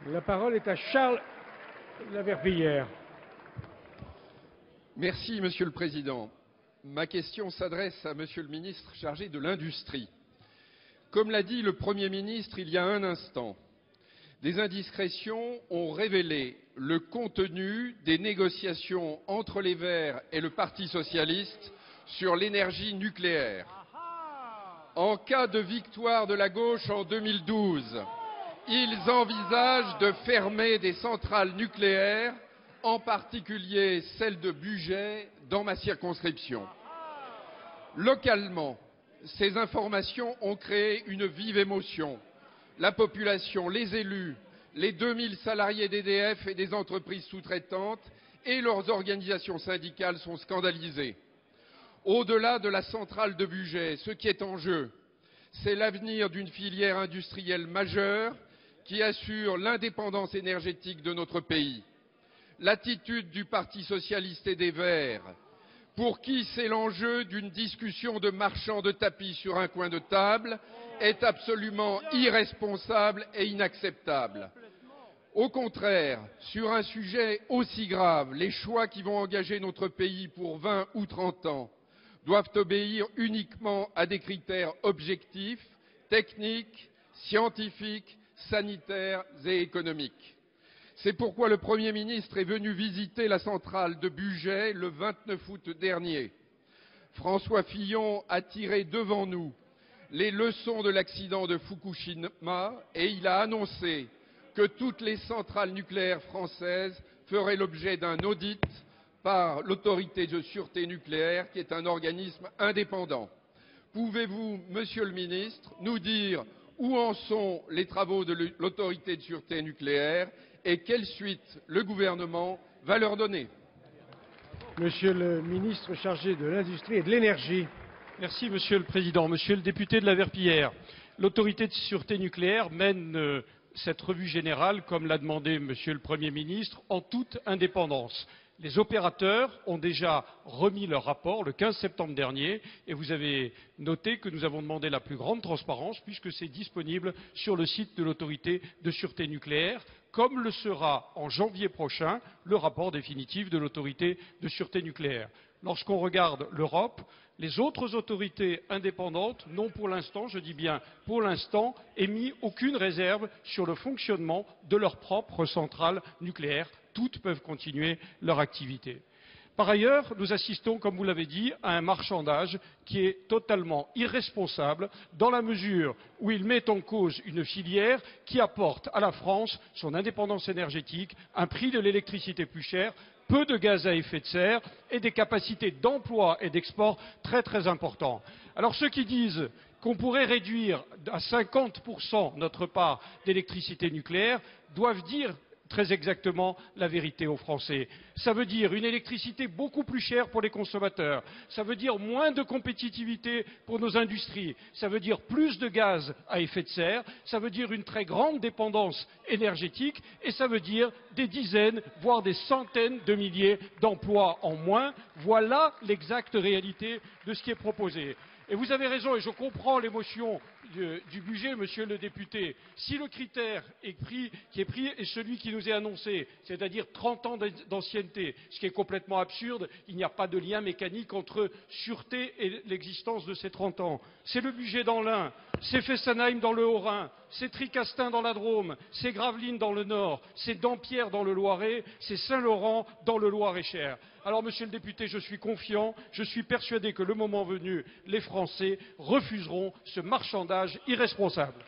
La parole est à Charles Laverpillière. Merci, Monsieur le Président. Ma question s'adresse à Monsieur le ministre chargé de l'Industrie. Comme l'a dit le Premier ministre il y a un instant, des indiscrétions ont révélé le contenu des négociations entre les Verts et le Parti socialiste sur l'énergie nucléaire. En cas de victoire de la gauche en 2012, ils envisagent de fermer des centrales nucléaires, en particulier celle de Bugey, dans ma circonscription. Localement, ces informations ont créé une vive émotion. La population, les élus, les 2000 salariés d'EDF et des entreprises sous-traitantes et leurs organisations syndicales sont scandalisés. Au-delà de la centrale de Bugey, ce qui est en jeu, c'est l'avenir d'une filière industrielle majeure qui assure l'indépendance énergétique de notre pays. L'attitude du Parti socialiste et des Verts, pour qui c'est l'enjeu d'une discussion de marchands de tapis sur un coin de table, est absolument irresponsable et inacceptable. Au contraire, sur un sujet aussi grave, les choix qui vont engager notre pays pour 20 ou 30 ans doivent obéir uniquement à des critères objectifs, techniques, scientifiques, sanitaires et économiques. C'est pourquoi le Premier ministre est venu visiter la centrale de Bugey le 29 août dernier. François Fillon a tiré devant nous les leçons de l'accident de Fukushima et il a annoncé que toutes les centrales nucléaires françaises feraient l'objet d'un audit par l'autorité de sûreté nucléaire, qui est un organisme indépendant. Pouvez-vous, Monsieur le ministre, nous dire où en sont les travaux de l'autorité de sûreté nucléaire et quelle suite le gouvernement va leur donner? Monsieur le ministre chargé de l'Industrie et de l'Énergie. Merci, Monsieur le Président. Monsieur le député de la Verpillière, l'autorité de sûreté nucléaire mène cette revue générale, comme l'a demandé Monsieur le Premier ministre, en toute indépendance. Les opérateurs ont déjà remis leur rapport le 15 septembre dernier et vous avez noté que nous avons demandé la plus grande transparence puisque c'est disponible sur le site de l'autorité de sûreté nucléaire, comme le sera en janvier prochain le rapport définitif de l'autorité de sûreté nucléaire. Lorsqu'on regarde l'Europe, les autres autorités indépendantes n'ont pour l'instant, je dis bien pour l'instant, émis aucune réserve sur le fonctionnement de leurs propres centrales nucléaires. Toutes peuvent continuer leur activité. Par ailleurs, nous assistons, comme vous l'avez dit, à un marchandage qui est totalement irresponsable dans la mesure où il met en cause une filière qui apporte à la France son indépendance énergétique, un prix de l'électricité plus cher, peu de gaz à effet de serre et des capacités d'emploi et d'export très très importantes. Alors ceux qui disent qu'on pourrait réduire à 50% notre part d'électricité nucléaire doivent dire très exactement la vérité aux Français. Ça veut dire une électricité beaucoup plus chère pour les consommateurs, ça veut dire moins de compétitivité pour nos industries, ça veut dire plus de gaz à effet de serre, ça veut dire une très grande dépendance énergétique et ça veut dire des dizaines, voire des centaines de milliers d'emplois en moins. Voilà l'exacte réalité de ce qui est proposé. Et vous avez raison, et je comprends l'émotion du budget, monsieur le député. Si le critère qui est pris est celui qui nous est annoncé, c'est-à-dire 30 ans d'ancienneté, ce qui est complètement absurde, il n'y a pas de lien mécanique entre sûreté et l'existence de ces 30 ans. C'est le budget dans l'Ain, c'est Fessenheim dans le Haut-Rhin, c'est Tricastin dans la Drôme, c'est Gravelines dans le Nord, c'est Dampierre dans le Loiret, c'est Saint-Laurent dans le Loir-et-Cher. Alors, monsieur le député, je suis confiant, je suis persuadé que le moment venu, les Français refuseront ce marchandage irresponsable.